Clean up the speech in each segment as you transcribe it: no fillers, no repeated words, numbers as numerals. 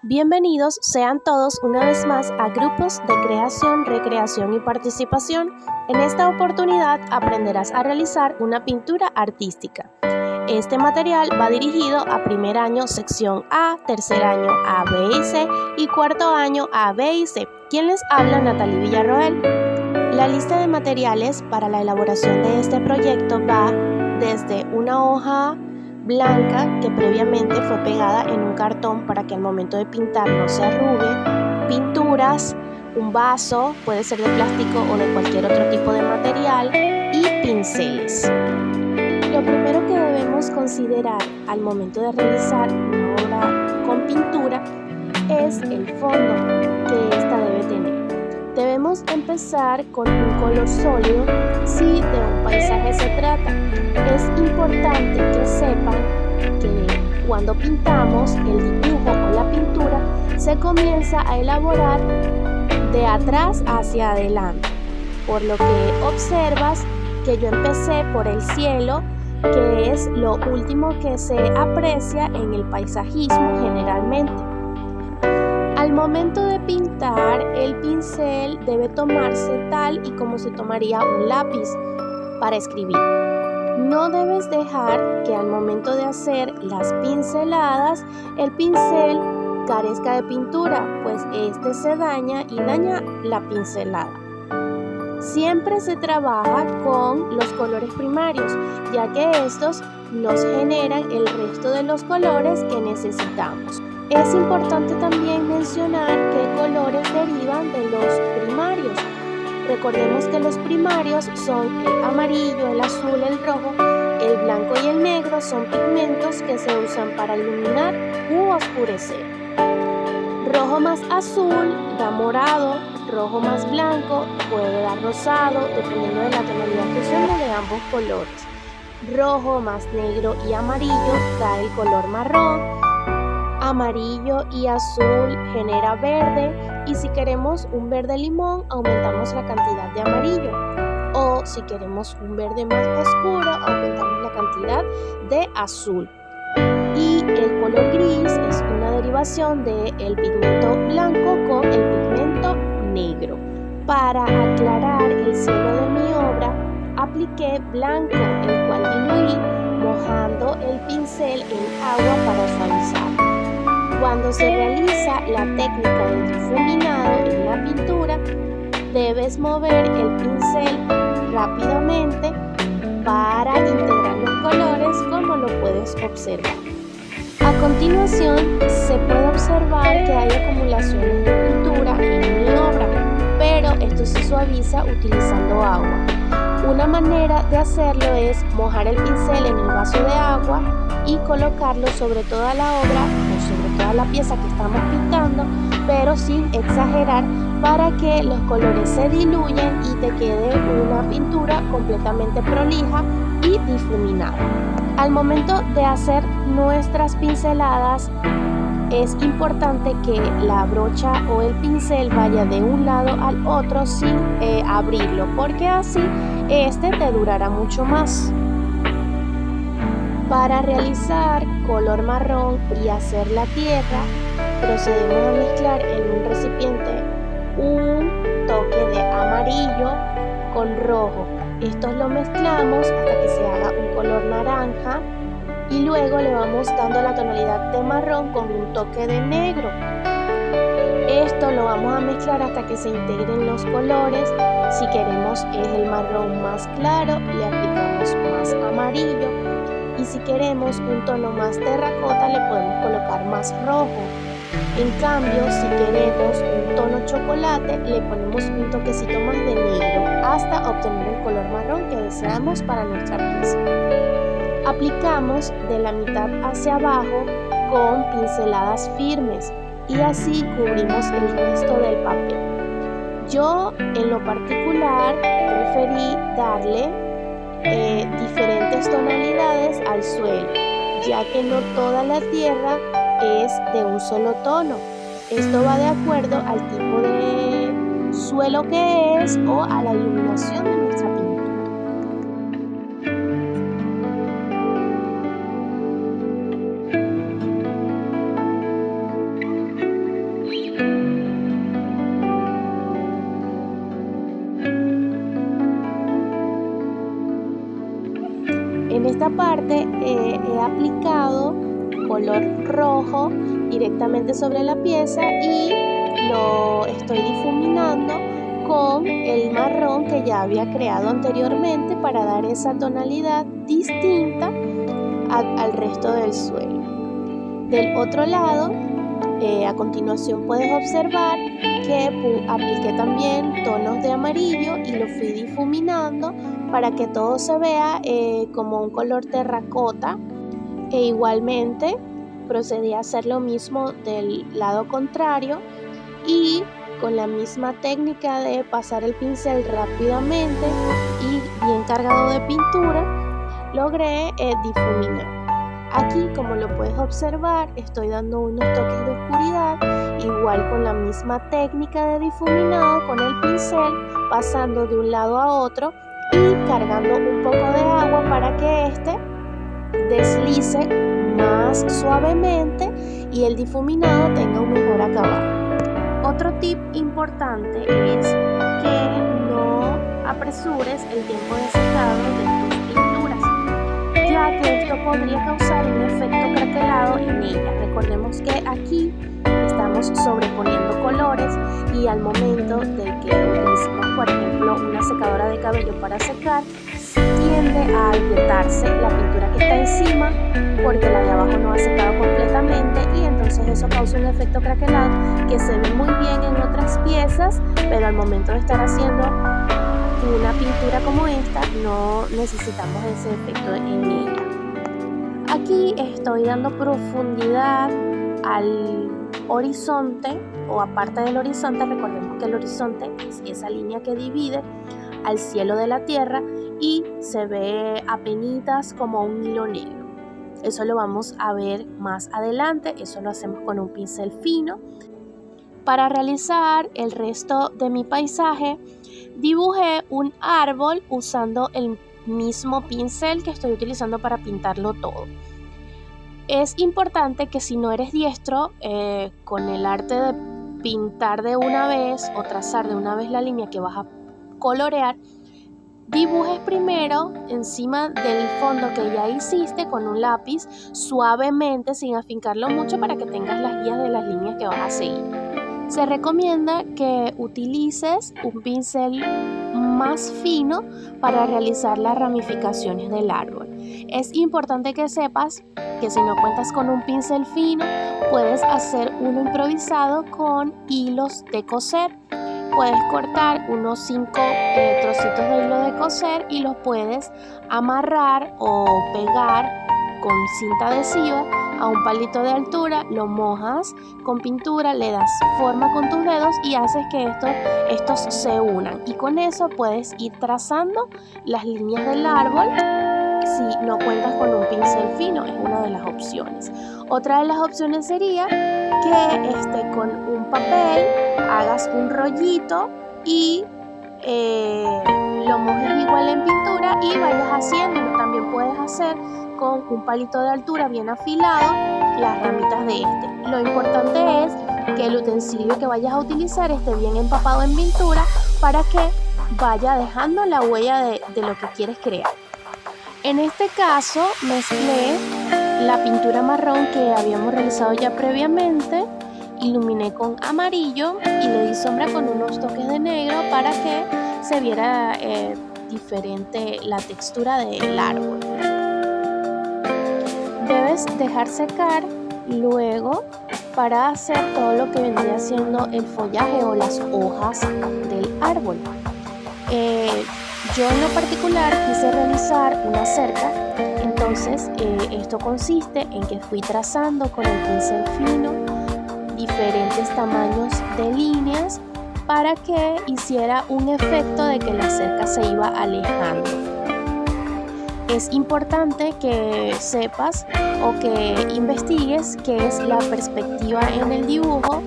Bienvenidos sean todos una vez más a Grupos de Creación, Recreación y Participación. En esta oportunidad aprenderás a realizar una pintura artística. Este material va dirigido a primer año sección A, tercer año A, B y C y cuarto año A, B y C. ¿Quién les habla? Natalie Villarroel. La lista de materiales para la elaboración de este proyecto va desde una hoja blanca que previamente fue pegada en un cartón para que al momento de pintar no se arrugue, pinturas, un vaso, puede ser de plástico o de cualquier otro tipo de material, y pinceles. Lo primero que debemos considerar al momento de realizar una obra con pintura es el fondo que ésta debe tener. Debemos empezar con un color sólido si de un paisaje se trata. Es importante que sepan que cuando pintamos el dibujo o la pintura se comienza a elaborar de atrás hacia adelante, por lo que observas que yo empecé por el cielo, que es lo último que se aprecia en el paisajismo generalmente. Al momento de pintar, el pincel debe tomarse tal y como se tomaría un lápiz para escribir. No debes dejar que al momento de hacer las pinceladas, el pincel carezca de pintura, pues este se daña y daña la pincelada. Siempre se trabaja con los colores primarios, ya que estos nos generan el resto de los colores que necesitamos. Es importante también mencionar qué colores derivan de los primarios. Recordemos que los primarios son el amarillo, el azul, el rojo, el blanco y el negro son pigmentos que se usan para iluminar u oscurecer. Rojo más azul da morado, rojo más blanco puede dar rosado, dependiendo de la tonalidad que usemos de ambos colores. Rojo más negro y amarillo da el color marrón. Amarillo y azul genera verde, y si queremos un verde limón aumentamos la cantidad de amarillo, o si queremos un verde más oscuro aumentamos la cantidad de azul. Y el color gris es una derivación del pigmento blanco con el pigmento negro. Para aclarar el cielo de mi obra apliqué blanco, el cual diluí mojando el pincel en agua para suavizar. Cuando se realiza la técnica del difuminado en la pintura, debes mover el pincel rápidamente para integrar los colores, como lo puedes observar. A continuación, se puede observar que hay acumulaciones de pintura en mi obra, pero esto se suaviza utilizando agua. Una manera de hacerlo es mojar el pincel en el vaso de agua y colocarlo sobre toda la obra o sobre toda la pieza que estamos pintando, pero sin exagerar, para que los colores se diluyan y te quede una pintura completamente prolija y difuminada. Al momento de hacer nuestras pinceladas, es importante que la brocha o el pincel vaya de un lado al otro sin abrirlo, porque así este te durará mucho más. Para realizar color marrón y hacer la tierra, procedemos a mezclar en un recipiente un toque de amarillo con rojo. Esto lo mezclamos hasta que se haga un color naranja y luego le vamos dando la tonalidad de marrón con un toque de negro. Esto lo vamos a mezclar hasta que se integren los colores. Si queremos el marrón más claro, le aplicamos más amarillo, y si queremos un tono más terracota, le podemos colocar más rojo. En cambio, si queremos un tono chocolate, le ponemos un toquecito más de negro hasta obtener el color marrón que deseamos para nuestra pieza. Aplicamos de la mitad hacia abajo con pinceladas firmes y así cubrimos el resto del papel. Yo en lo particular preferí darle diferentes tonalidades al suelo, ya que no toda la tierra es de un solo tono. Esto va de acuerdo al tipo de suelo que es o a la iluminación de nuestra pintura. esta parte he aplicado color rojo directamente sobre la pieza y lo estoy difuminando con el marrón que ya había creado anteriormente para dar esa tonalidad distinta al resto del suelo. Del otro lado, a continuación puedes observar que apliqué también tonos de amarillo y lo fui difuminando para que todo se vea como un color terracota, e igualmente procedí a hacer lo mismo del lado contrario y con la misma técnica de pasar el pincel rápidamente y bien cargado de pintura logré difuminar. Aquí, como lo puedes observar, estoy dando unos toques de oscuridad, igual con la misma técnica de difuminado con el pincel, pasando de un lado a otro y cargando un poco de agua para que este deslice más suavemente y el difuminado tenga un mejor acabado. Otro tip importante es que no apresures el tiempo de secado de tus pinturas, ya que esto podría causar un efecto craquelado en ellas. Recordemos que aquí estamos sobreponiendo colores y al momento de que utilicemos, por ejemplo, una secadora de cabello para secar, tiende a agrietarse la pintura que está encima porque la de abajo no ha secado completamente y entonces eso causa un efecto craquelado que se ve muy bien en otras piezas, pero al momento de estar haciendo una pintura como esta no necesitamos ese efecto en ella. Aquí estoy dando profundidad al horizonte, o aparte del horizonte. Recordemos que el horizonte es esa línea que divide al cielo de la tierra y se ve apenitas como un hilo negro. Eso lo vamos a ver más adelante, eso lo hacemos con un pincel fino. Para realizar el resto de mi paisaje, dibujé un árbol usando el mismo pincel que estoy utilizando para pintarlo todo. Es importante que si no eres diestro con el arte de pintar de una vez o trazar de una vez la línea que vas a colorear, dibujes primero encima del fondo que ya hiciste con un lápiz suavemente sin afincarlo mucho para que tengas las guías de las líneas que vas a seguir. Se recomienda que utilices un pincel más fino para realizar las ramificaciones del árbol. Es importante que sepas que si no cuentas con un pincel fino, puedes hacer uno improvisado con hilos de coser. Puedes cortar unos 5 trocitos de hilo de coser y los puedes amarrar o pegar con cinta adhesiva a un palito de altura, lo mojas con pintura, le das forma con tus dedos y haces que estos se unan, y con eso puedes ir trazando las líneas del árbol. Si no cuentas con un pincel fino, es una de las opciones. Otra de las opciones sería que con un papel hagas un rollito y lo mojes igual en pintura y vayas haciéndolo. También puedes hacer con un palito de altura bien afilado las ramitas de este. Lo importante es que el utensilio que vayas a utilizar esté bien empapado en pintura para que vaya dejando la huella de lo que quieres crear. En este caso mezclé la pintura marrón que habíamos realizado ya previamente, iluminé con amarillo y le di sombra con unos toques de negro para que se viera diferente la textura del árbol. Debes dejar secar luego para hacer todo lo que vendría siendo el follaje o las hojas del árbol. Yo en lo particular quise realizar una cerca, entonces esto consiste en que fui trazando con el pincel fino diferentes tamaños de líneas para que hiciera un efecto de que la cerca se iba alejando. Es importante que sepas o que investigues qué es la perspectiva en el dibujo.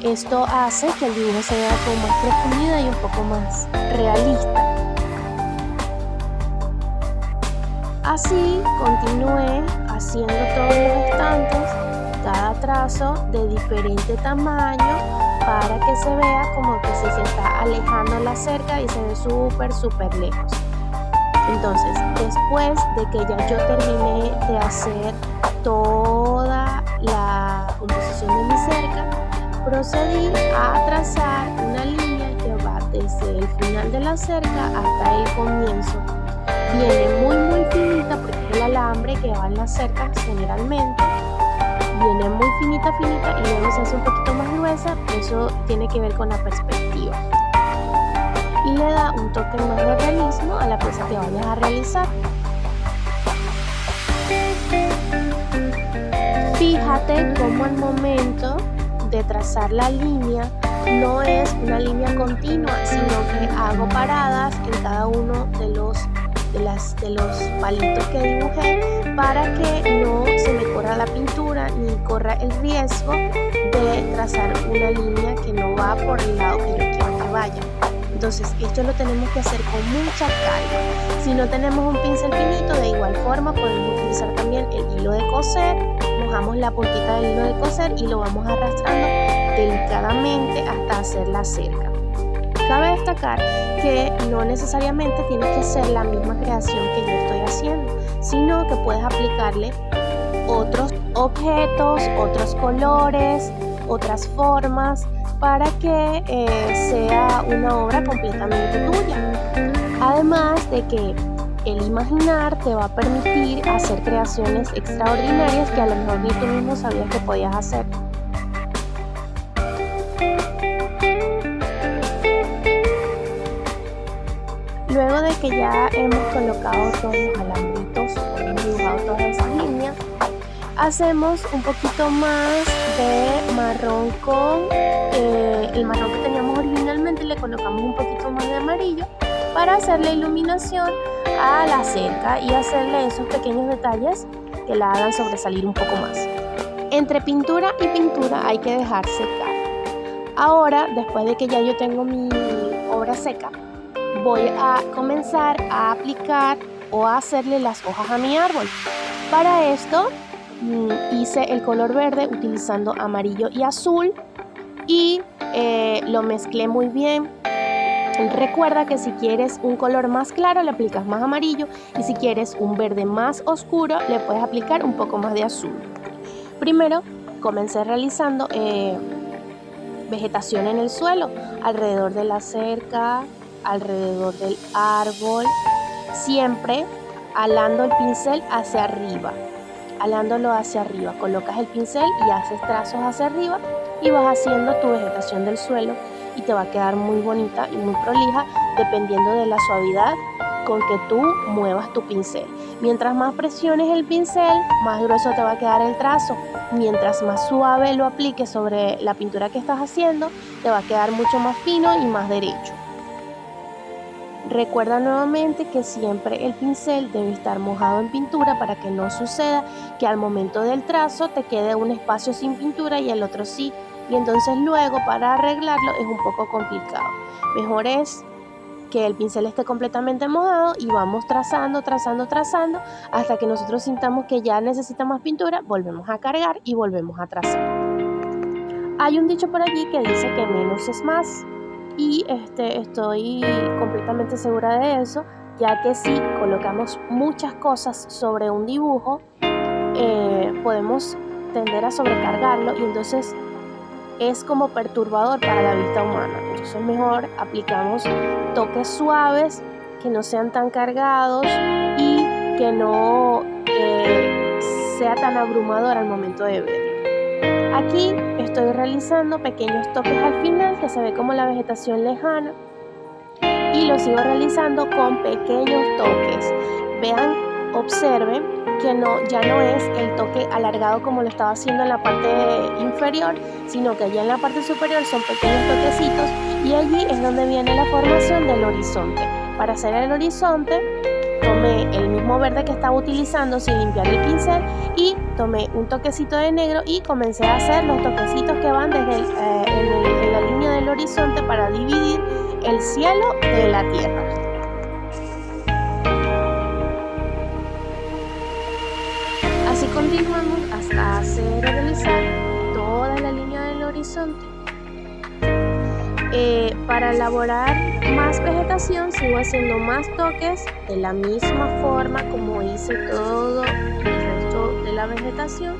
Esto hace que el dibujo se vea con más profundidad y un poco más realista. Así continué haciendo todos los estantes, cada trazo de diferente tamaño para que se vea como que se está alejando la cerca y se ve súper lejos. Entonces, después de que ya yo terminé de hacer toda la composición de mi cerca, procedí a trazar una línea que va desde el final de la cerca hasta el comienzo. Viene muy finita porque es el alambre que va en las cercas generalmente. Viene muy finita y luego se hace un poquito más gruesa. Eso tiene que ver con la perspectiva y le da un toque más de realismo a la pieza que vayas a realizar. Fíjate cómo al momento de trazar la línea no es una línea continua, sino que hago paradas en cada uno de los palitos que dibujé para que no se me corra la pintura ni corra el riesgo de trazar una línea que no va por el lado que yo quiero que vaya. Entonces esto lo tenemos que hacer con mucha calma. Si no tenemos un pincel finito, de igual forma podemos utilizar también el hilo de coser. Mojamos la puntita del hilo de coser y lo vamos arrastrando delicadamente hasta hacer la cerca. Cabe destacar que no necesariamente tienes que hacer la misma creación que yo estoy haciendo, sino que puedes aplicarle otros objetos, otros colores, otras formas para que sea una obra completamente tuya. Además de que el imaginar te va a permitir hacer creaciones extraordinarias que a lo mejor ni tú mismo sabías que podías hacer. Luego de que ya hemos colocado todos los alambritos, hemos dibujado todas esas líneas, hacemos un poquito más de marrón con el marrón que teníamos originalmente, le colocamos un poquito más de amarillo para hacerle iluminación a la cerca y hacerle esos pequeños detalles que la hagan sobresalir un poco más. Entre pintura y pintura hay que dejar secar. Ahora, después de que ya yo tengo mi obra seca, voy a comenzar a aplicar o a hacerle las hojas a mi árbol. Para esto hice el color verde utilizando amarillo y azul y lo mezclé muy bien. Recuerda que si quieres un color más claro le aplicas más amarillo y si quieres un verde más oscuro le puedes aplicar un poco más de azul. Primero comencé realizando vegetación en el suelo, alrededor de la cerca, alrededor del árbol, siempre alando el pincel hacia arriba, alándolo hacia arriba. Colocas el pincel y haces trazos hacia arriba y vas haciendo tu vegetación del suelo y te va a quedar muy bonita y muy prolija dependiendo de la suavidad con que tú muevas tu pincel. Mientras más presiones el pincel, más grueso te va a quedar el trazo. Mientras más suave lo apliques sobre la pintura que estás haciendo, te va a quedar mucho más fino y más derecho. Recuerda nuevamente que siempre el pincel debe estar mojado en pintura para que no suceda que al momento del trazo te quede un espacio sin pintura y el otro sí. Y entonces luego para arreglarlo es un poco complicado. Mejor es que el pincel esté completamente mojado y vamos trazando hasta que nosotros sintamos que ya necesita más pintura, volvemos a cargar y volvemos a trazar. Hay un dicho por allí que dice que menos es más y estoy completamente segura de eso, ya que si colocamos muchas cosas sobre un dibujo podemos tender a sobrecargarlo y entonces es como perturbador para la vista humana. Entonces mejor aplicamos toques suaves que no sean tan cargados y que no sea tan abrumador al momento de ver. Aquí estoy realizando pequeños toques al final que se ve como la vegetación lejana y lo sigo realizando con pequeños toques. Vean, observen que ya no es el toque alargado como lo estaba haciendo en la parte inferior, sino que allá en la parte superior son pequeños toquecitos y allí es donde viene la formación del horizonte. Para hacer el horizonte tomé el mismo verde que estaba utilizando sin limpiar el pincel y tomé un toquecito de negro y comencé a hacer los toquecitos que van desde en la línea del horizonte para dividir el cielo de la tierra. Así continuamos hasta realizar toda la línea del horizonte. Para elaborar más vegetación sigo haciendo más toques de la misma forma como hice todo el resto de la vegetación,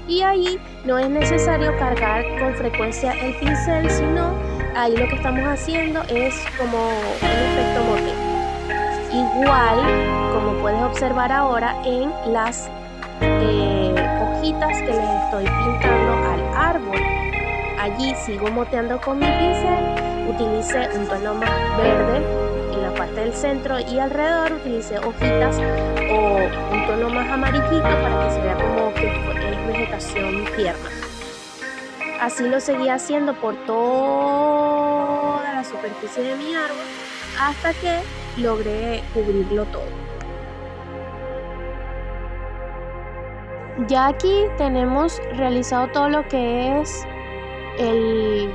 y ahí no es necesario cargar con frecuencia el pincel, sino ahí lo que estamos haciendo es como un efecto mote. Igual como puedes observar ahora en las hojitas que les estoy pintando al árbol. Allí sigo moteando con mi pincel, utilicé un tono más verde en la parte del centro y alrededor utilicé hojitas o un tono más amarillito para que se vea como que es vegetación tierna. Así lo seguí haciendo por toda la superficie de mi árbol hasta que logré cubrirlo todo. Ya aquí tenemos realizado todo lo que es el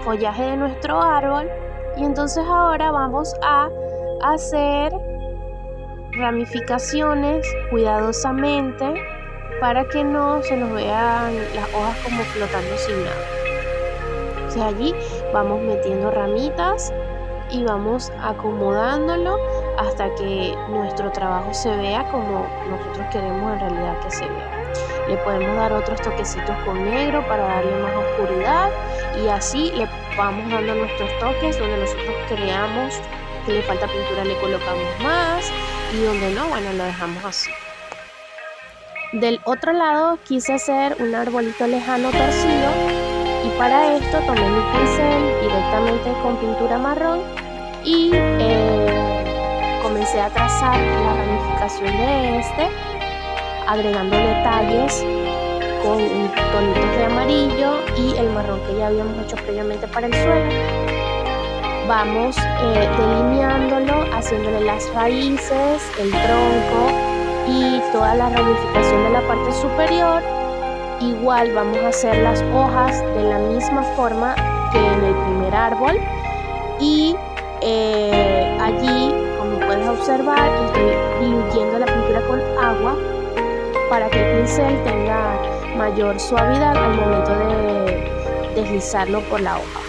follaje de nuestro árbol, y entonces ahora vamos a hacer ramificaciones cuidadosamente para que no se nos vean las hojas como flotando sin nada. O sea, allí vamos metiendo ramitas y vamos acomodándolo hasta que nuestro trabajo se vea como nosotros queremos en realidad que se vea. Le podemos dar otros toquecitos con negro para darle más oscuridad, y así le vamos dando nuestros toques. Donde nosotros creamos que le falta pintura le colocamos más, y donde no, bueno, lo dejamos así. Del otro lado quise hacer un arbolito lejano torcido, y para esto tomé mi pincel directamente con pintura marrón y comencé a trazar la ramificación de este, agregando detalles con tonitos de amarillo y el marrón que ya habíamos hecho previamente para el suelo. Vamos delineándolo, haciéndole las raíces, el tronco y toda la ramificación de la parte superior. Igual vamos a hacer las hojas de la misma forma que en el primer árbol, y allí, como puedes observar, estoy diluyendo la pintura con agua para que el pincel tenga mayor suavidad al momento de deslizarlo por la hoja.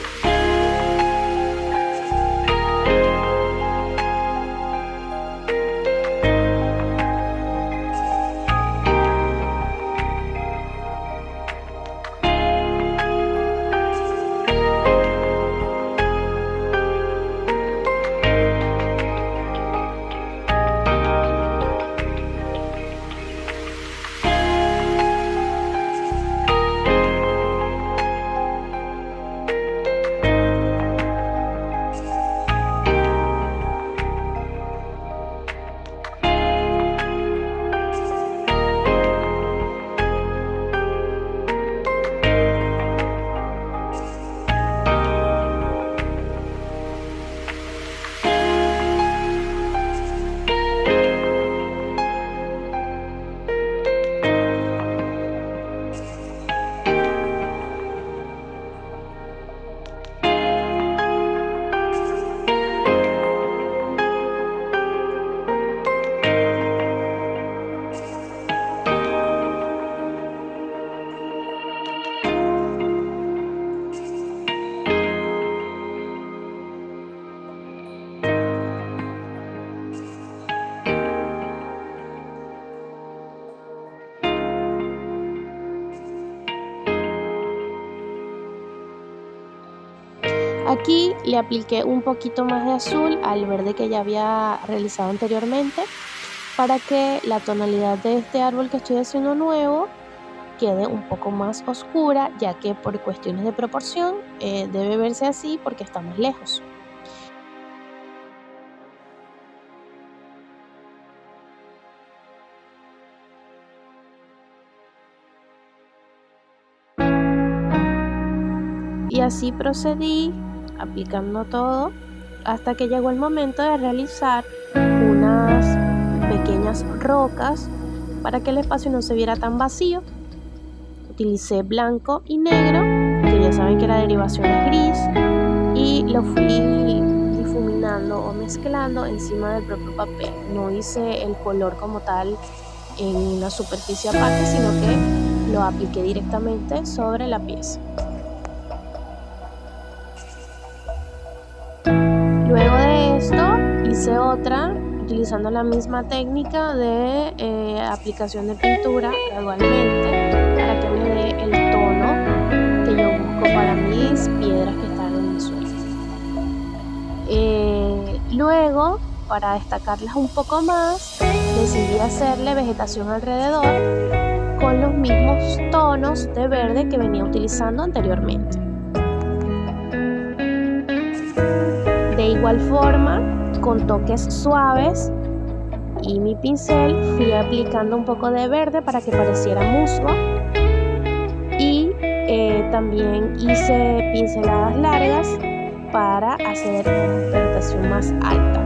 Aquí le apliqué un poquito más de azul al verde que ya había realizado anteriormente, para que la tonalidad de este árbol que estoy haciendo nuevo quede un poco más oscura, ya que por cuestiones de proporción debe verse así porque estamos lejos. Y así procedí aplicando todo hasta que llegó el momento de realizar unas pequeñas rocas para que el espacio no se viera tan vacío. Utilicé blanco y negro, que ya saben que la derivación es gris, y lo fui difuminando o mezclando encima del propio papel. No hice el color como tal en la superficie aparte, sino que lo apliqué directamente sobre la pieza. otra, utilizando la misma técnica de aplicación de pintura gradualmente para que me dé el tono que yo busco para mis piedras que están en el suelo. Luego, para destacarlas un poco más, decidí hacerle vegetación alrededor con los mismos tonos de verde que venía utilizando anteriormente. De igual forma, con toques suaves y mi pincel fui aplicando un poco de verde para que pareciera musgo, y también hice pinceladas largas para hacer una vegetación más alta.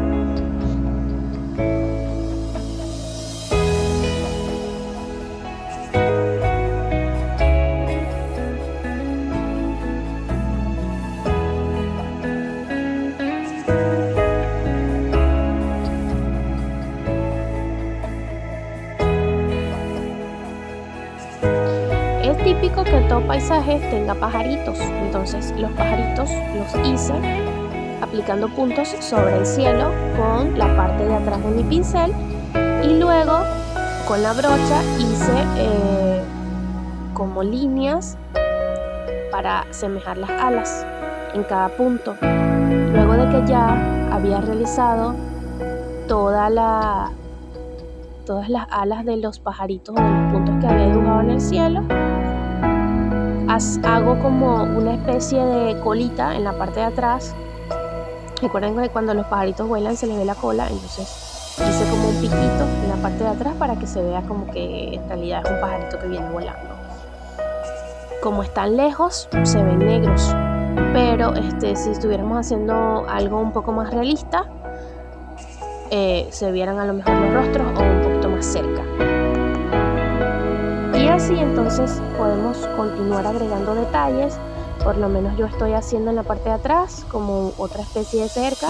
Es típico que todo paisaje tenga pajaritos, entonces los pajaritos los hice aplicando puntos sobre el cielo con la parte de atrás de mi pincel, y luego con la brocha hice como líneas para semejar las alas en cada punto. Luego de que ya había realizado todas las alas de los pajaritos o de los puntos que había dibujado en el cielo, hago como una especie de colita en la parte de atrás. Recuerden que cuando los pajaritos vuelan se les ve la cola, entonces hice como un piquito en la parte de atrás para que se vea como que en realidad es un pajarito que viene volando. Como están lejos se ven negros, pero si estuviéramos haciendo algo un poco más realista, se vieran a lo mejor los rostros o un poquito más cerca. Y así entonces podemos continuar agregando detalles. Por lo menos yo estoy haciendo en la parte de atrás como otra especie de cerca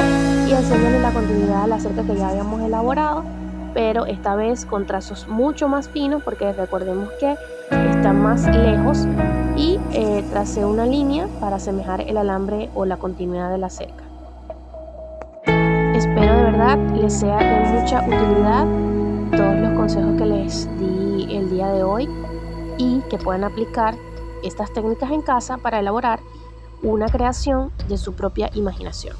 y haciéndole la continuidad a la cerca que ya habíamos elaborado, pero esta vez con trazos mucho más finos, porque recordemos que está más lejos, y tracé una línea para asemejar el alambre o la continuidad de la cerca. Espero de verdad les sea de mucha utilidad todos los consejos que les di el día de hoy y que puedan aplicar estas técnicas en casa para elaborar una creación de su propia imaginación.